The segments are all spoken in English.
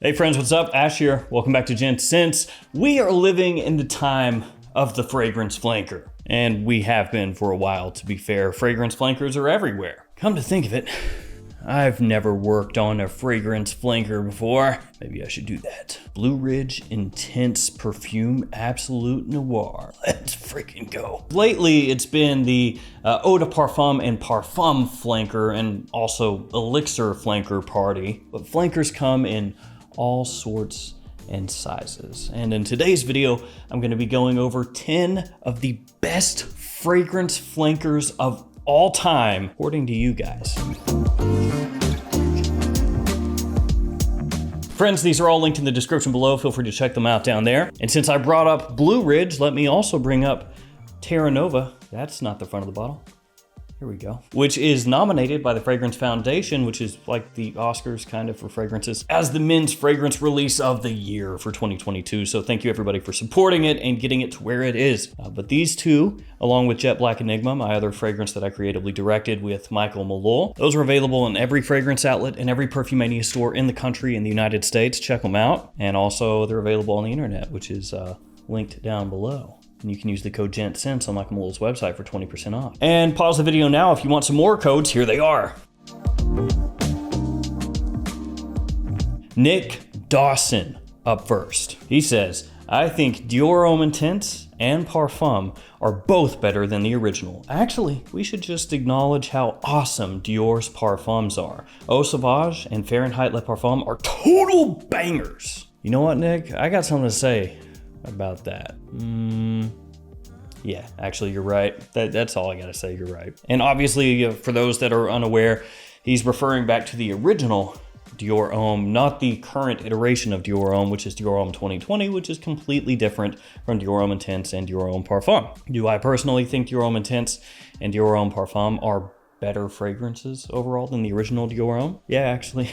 Hey friends, what's up? Ash here. Welcome back to Gents. Since we are living in the time of the fragrance flanker, and we have been for a while, to be fair, fragrance flankers are everywhere. Come to think of it, I've never worked on a fragrance flanker before. Maybe I should do that. Blue Ridge Intense Perfume Absolute Noir. Let's freaking go. Lately, it's been the Eau de Parfum and Parfum flanker, and also Elixir flanker party. But flankers come in all sorts and sizes. And in today's video, I'm gonna be going over 10 of the best fragrance flankers of all time, according to you guys. Friends, these are all linked in the description below. Feel free to check them out down there. And since I brought up Blue Ridge, let me also bring up Terra Nova. That's not the front of the bottle. Here we go. Which is nominated by the Fragrance Foundation, which is like the Oscars kind of for fragrances, as the men's fragrance release of the year for 2022. So thank you everybody for supporting it and getting it to where it is. But these two, along with Jet Black Enigma, my other fragrance that I creatively directed with Michael Malol, those are available in every fragrance outlet and every Perfumania store in the country in the United States. Check them out. And also they're available on the internet, which is linked down below. And you can use the code GENTSENSE on Michael Malol's website for 20% off. And pause the video now if you want some more codes. Here they are. Nick Dawson up first. He says, I think Dior Homme Intense and Parfum are both better than the original. Actually, we should just acknowledge how awesome Dior's parfums are. Eau Sauvage and Fahrenheit Le Parfum are total bangers. You know what, Nick? I got something to say about that. Yeah, actually, you're right. That's all I gotta say, you're right. And obviously, for those that are unaware, he's referring back to the original Dior Homme, not the current iteration of Dior Homme, which is Dior Homme 2020, which is completely different from Dior Homme Intense and Dior Homme Parfum. Do I personally think Dior Homme Intense and Dior Homme Parfum are better fragrances overall than the original Dior Homme? Yeah, actually.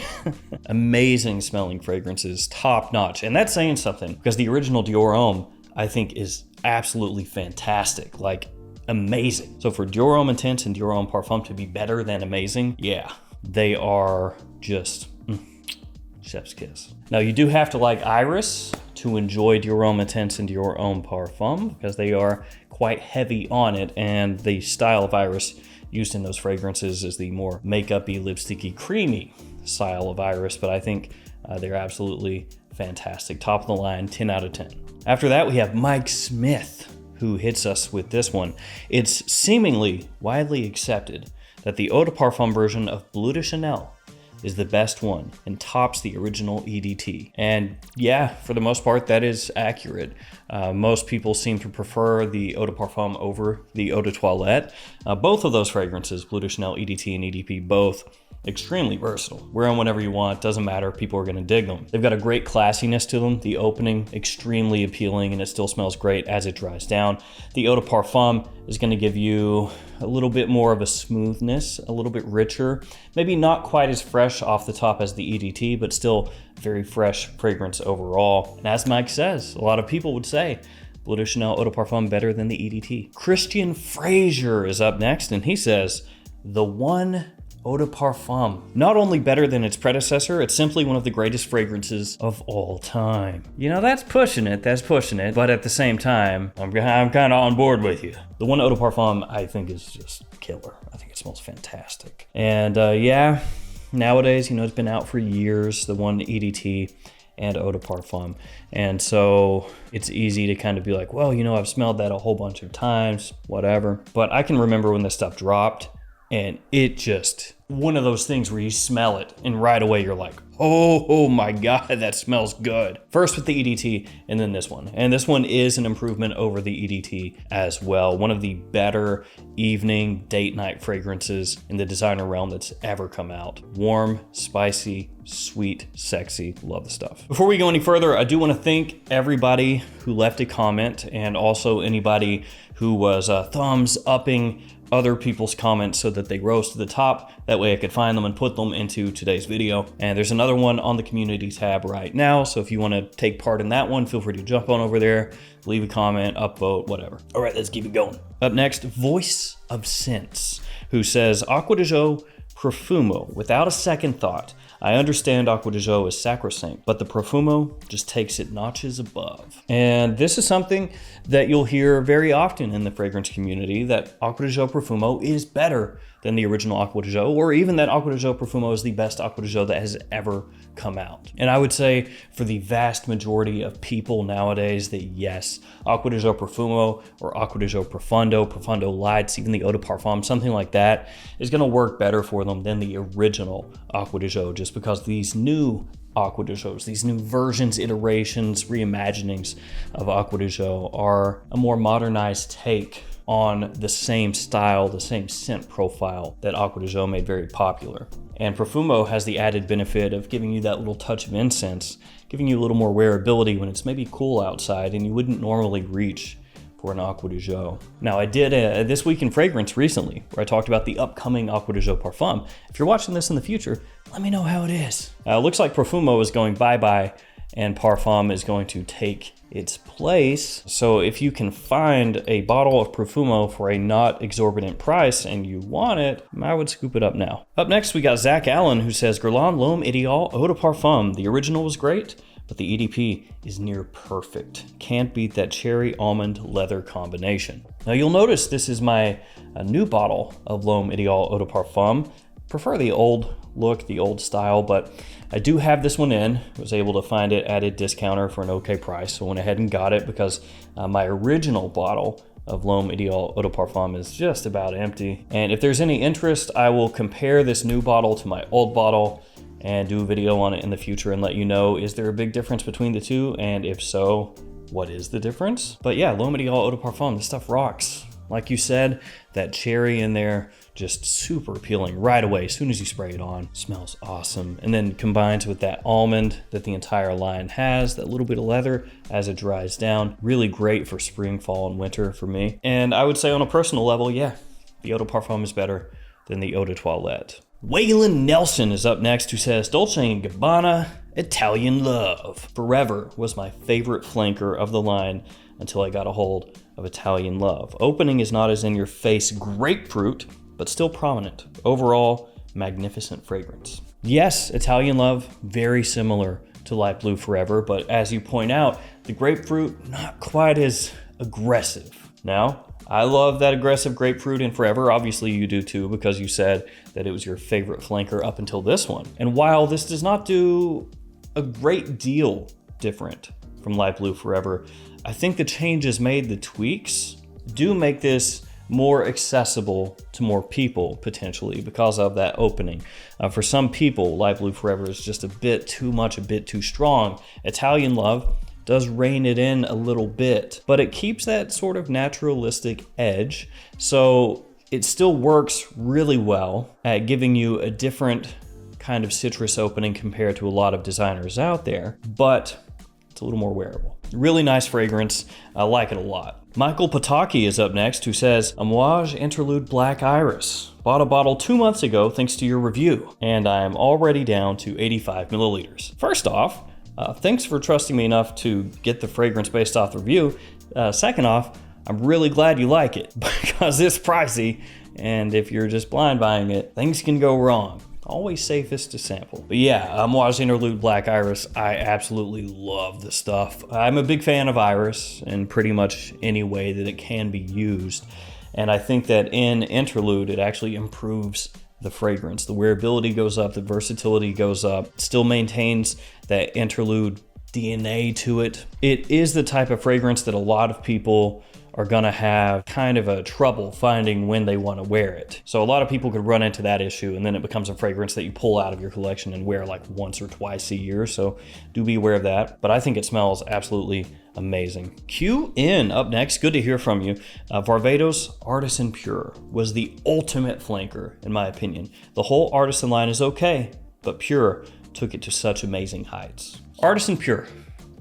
Amazing smelling fragrances, top notch. And that's saying something, because the original Dior Homme, I think, is absolutely fantastic, like amazing. So for Dior Homme Intense and Dior Homme Parfum to be better than amazing, yeah, they are just chef's kiss. Now you do have to like Iris to enjoy Dior Homme Intense and Dior Homme Parfum, because they are quite heavy on it, and the style of Iris used in those fragrances is the more makeup-y, lipsticky, creamy style of Iris, but I think they're absolutely fantastic. Top of the line, 10 out of 10. After that, we have Mike Smith, who hits us with this one. It's seemingly widely accepted that the Eau de Parfum version of Bleu de Chanel is the best one and tops the original EDT. And yeah, for the most part, that is accurate. Most people seem to prefer the Eau de Parfum over the Eau de Toilette. Both of those fragrances, Bleu de Chanel, EDT, and EDP, both extremely versatile. Wear them whenever you want, doesn't matter, people are gonna dig them. They've got a great classiness to them. The opening, extremely appealing, and it still smells great as it dries down. The Eau de Parfum is gonna give you a little bit more of a smoothness, a little bit richer, maybe not quite as fresh off the top as the EDT, but still very fresh fragrance overall. And as Mike says, a lot of people would say, Bleu de Chanel Eau de Parfum better than the EDT. Christian Fraser is up next, and he says, The One Eau de Parfum. Not only better than its predecessor, it's simply one of the greatest fragrances of all time. You know, that's pushing it, but at the same time, I'm kind of on board with you. The One Eau de Parfum, I think, is just killer. I think it smells fantastic. And yeah, nowadays, you know, it's been out for years, the One EDT and Eau de Parfum. And so it's easy to kind of be like, well, you know, I've smelled that a whole bunch of times, whatever. But I can remember when this stuff dropped, and it just, one of those things where you smell it and right away you're like, oh my God, that smells good. First with the EDT and then this one. And this one is an improvement over the EDT as well. One of the better evening, date night fragrances in the designer realm that's ever come out. Warm, spicy, sweet, sexy, love the stuff. Before we go any further, I do want to thank everybody who left a comment, and also anybody who was thumbs upping other people's comments so that they rose to the top. That way I could find them and put them into today's video. And there's another one on the community tab right now. So if you want to take part in that one, feel free to jump on over there, leave a comment, upvote, whatever. All right, let's keep it going. Up next, Voice of Scents, who says, Aqua di Gio Profumo, without a second thought. I understand Aqua di Gio is sacrosanct, but the Profumo just takes it notches above. And this is something that you'll hear very often in the fragrance community, that Aqua di Gio Profumo is better than the original Aqua di Gio, or even that Aqua di Gio Profumo is the best Aqua di Gio that has ever come out. And I would say for the vast majority of people nowadays that yes, Aqua di Gio Profumo or Aqua di Gio Profondo, Profondo Lights, even the Eau de Parfum, something like that is gonna work better for them than the original Aqua di Gio, just because these new Aqua di Gios, these new versions, iterations, reimaginings of Aqua di Gio are a more modernized take on the same style, the same scent profile that Aqua di Gio made very popular. And Profumo has the added benefit of giving you that little touch of incense, giving you a little more wearability when it's maybe cool outside and you wouldn't normally reach for an Aqua di Gio. Now, I did This Week in Fragrance recently, where I talked about the upcoming Aqua di Gio Parfum. If you're watching this in the future, let me know how it is. Looks like Profumo is going bye-bye and Parfum is going to take its place. So if you can find a bottle of Profumo for a not exorbitant price and you want it, I would scoop it up now. Up next, we got Zach Allen, who says, Guerlain L'Homme Ideal Eau de Parfum. The original was great, but the EDP is near perfect. Can't beat that cherry almond leather combination. Now you'll notice this is my new bottle of L'Homme Ideal Eau de Parfum. Prefer the old look, the old style, but I do have this one in. Was able to find it at a discounter for an okay price, so went ahead and got it because my original bottle of L'Homme Ideal Eau de Parfum is just about empty. And if there's any interest, I will compare this new bottle to my old bottle and do a video on it in the future and let you know, is there a big difference between the two? And if so, what is the difference? But yeah, L'Homme Ideal Eau de Parfum, this stuff rocks. Like you said, that cherry in there, just super appealing right away as soon as you spray it on. Smells awesome. And then combines with that almond that the entire line has, that little bit of leather as it dries down. Really great for spring, fall, and winter for me. And I would say on a personal level, yeah, the Eau de Parfum is better than the Eau de Toilette. Waylon Nelson is up next, who says, Dolce & Gabbana Italian Love. Forever was my favorite flanker of the line until I got a hold of Italian Love. Opening is not as in your face grapefruit, but still prominent. Overall, magnificent fragrance. Yes, Italian Love, very similar to Light Blue Forever, but as you point out, the grapefruit, not quite as aggressive. Now, I love that aggressive grapefruit in Forever. Obviously you do too, because you said that it was your favorite flanker up until this one. And while this does not do a great deal different from Light Blue Forever, I think the changes made, the tweaks, do make this more accessible to more people potentially because of that opening. For some people, Light Blue Forever is just a bit too much, a bit too strong. Italian Love does rein it in a little bit, but it keeps that sort of naturalistic edge. So it still works really well at giving you a different kind of citrus opening compared to a lot of designers out there, but it's a little more wearable. Really nice fragrance. I like it a lot. Michael Pataki is up next, who says, Amouage Interlude Black Iris. Bought a bottle 2 months ago thanks to your review, and I am already down to 85 milliliters. First off, thanks for trusting me enough to get the fragrance based off the review. Second off, I'm really glad you like it because it's pricey, and if you're just blind buying it, things can go wrong. Always safest to sample. But yeah, Amouage Interlude Black Iris, I absolutely love the stuff. I'm a big fan of Iris in pretty much any way that it can be used. And I think that in Interlude, it actually improves the fragrance. The wearability goes up, the versatility goes up, it still maintains that Interlude DNA to it. It is the type of fragrance that a lot of people are gonna have kind of a trouble finding when they wanna wear it. So a lot of people could run into that issue, and then it becomes a fragrance that you pull out of your collection and wear like once or twice a year. So do be aware of that. But I think it smells absolutely amazing. Q in up next, good to hear from you. Varvatos Artisan Pure was the ultimate flanker in my opinion. The whole Artisan line is okay, but Pure took it to such amazing heights. Artisan Pure.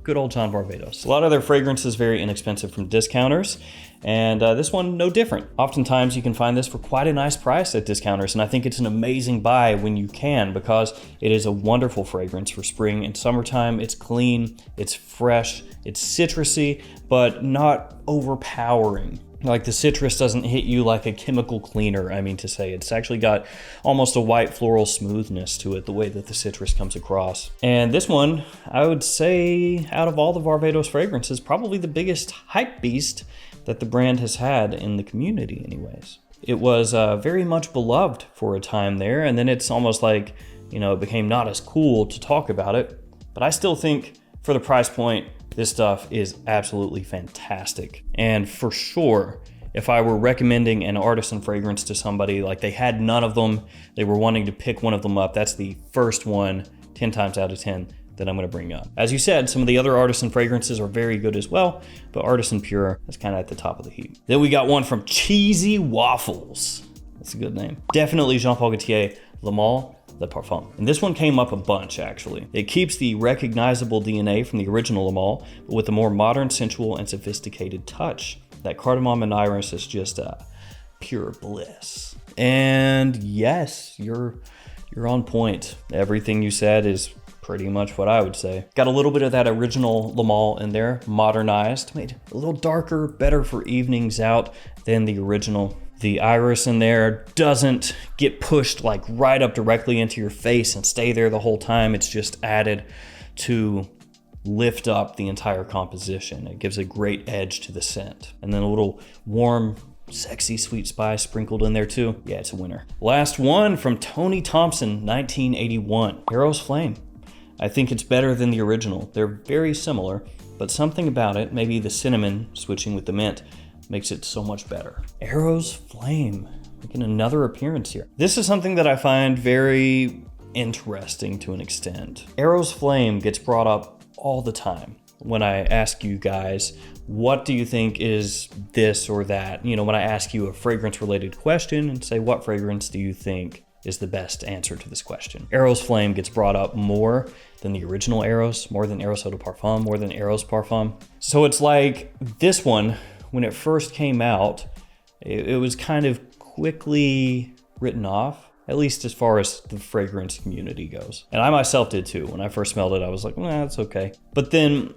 Good old John Varvatos. A lot of their fragrances very inexpensive from discounters, and this one no different. Oftentimes you can find this for quite a nice price at discounters, and I think it's an amazing buy when you can because it is a wonderful fragrance for spring and summertime. It's clean, it's fresh, it's citrusy, but not overpowering Like the citrus doesn't hit you like a chemical cleaner, I mean to say. It's actually got almost a white floral smoothness to it, the way that the citrus comes across. And this one, I would say, out of all the Varvatos fragrances, probably the biggest hype beast that the brand has had in the community anyways. It was very much beloved for a time there, and then it's almost like, you know, it became not as cool to talk about it. But I still think for the price point, this stuff is absolutely fantastic. And for sure, if I were recommending an Artisan fragrance to somebody, like they had none of them, they were wanting to pick one of them up, that's the first one, 10 times out of 10, that I'm gonna bring up. As you said, some of the other Artisan fragrances are very good as well, but Artisan Pure is kind of at the top of the heap. Then we got one from Cheesy Waffles. That's a good name. Definitely Jean Paul Gaultier, Le Male The Parfum. And this one came up a bunch, actually. It keeps the recognizable DNA from the original Le Male, but with a more modern, sensual, and sophisticated touch. That cardamom and iris is just pure bliss. And yes, you're on point. Everything you said is pretty much what I would say. Got a little bit of that original Le Male in there, modernized, made a little darker, better for evenings out than the original. The iris in there doesn't get pushed like right up directly into your face and stay there the whole time. It's just added to lift up the entire composition. It gives a great edge to the scent. And then a little warm, sexy sweet spice sprinkled in there too. Yeah, it's a winner. Last one from Tony Thompson, 1981. Eros Flame. I think it's better than the original. They're very similar, but something about it, maybe the cinnamon switching with the mint, makes it so much better. Eros Flame, making another appearance here. This is something that I find very interesting to an extent. Eros Flame gets brought up all the time when I ask you guys, what do you think is this or that? You know, when I ask you a fragrance related question and say, what fragrance do you think is the best answer to this question? Eros Flame gets brought up more than the original Eros, more than Eros Eau de Parfum, more than Eros Parfum. So it's like this one, when it first came out, it was kind of quickly written off, at least as far as the fragrance community goes. And I myself did too. When I first smelled it, I was like, nah, it's okay. But then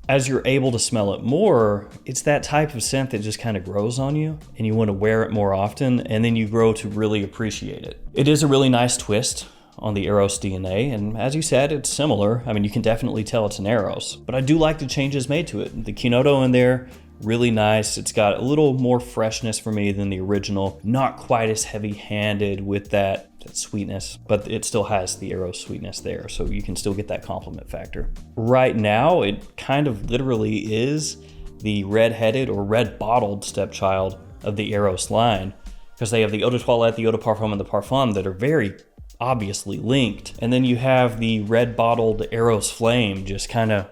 as you're able to smell it more, it's that type of scent that just kind of grows on you and you want to wear it more often, and then you grow to really appreciate it. It is a really nice twist on the Eros DNA, and as you said, it's similar. I mean, you can definitely tell it's an Eros, but I do like the changes made to it. The Kinoto in there, really nice. It's got a little more freshness for me than the original. Not quite as heavy-handed with that sweetness, but it still has the Eros sweetness there, so you can still get that compliment factor. Right now, it kind of literally is the red-headed or red-bottled stepchild of the Eros line, because they have the Eau de Toilette, the Eau de Parfum, and the Parfum that are very obviously linked. And then you have the red-bottled Eros Flame just kind of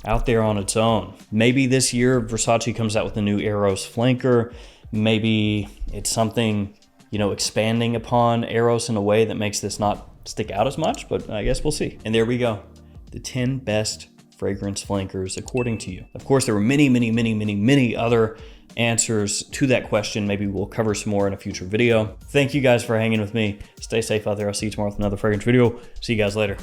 out there on its own. Maybe this year Versace comes out with a new Eros flanker. Maybe it's something, you know, expanding upon Eros in a way that makes this not stick out as much, but I guess we'll see. And there we go. The 10 best fragrance flankers according to you. Of course, there were many other answers to that question. Maybe we'll cover some more in a future video. Thank you guys for hanging with me. Stay safe out there. I'll see you tomorrow with another fragrance video. See you guys later.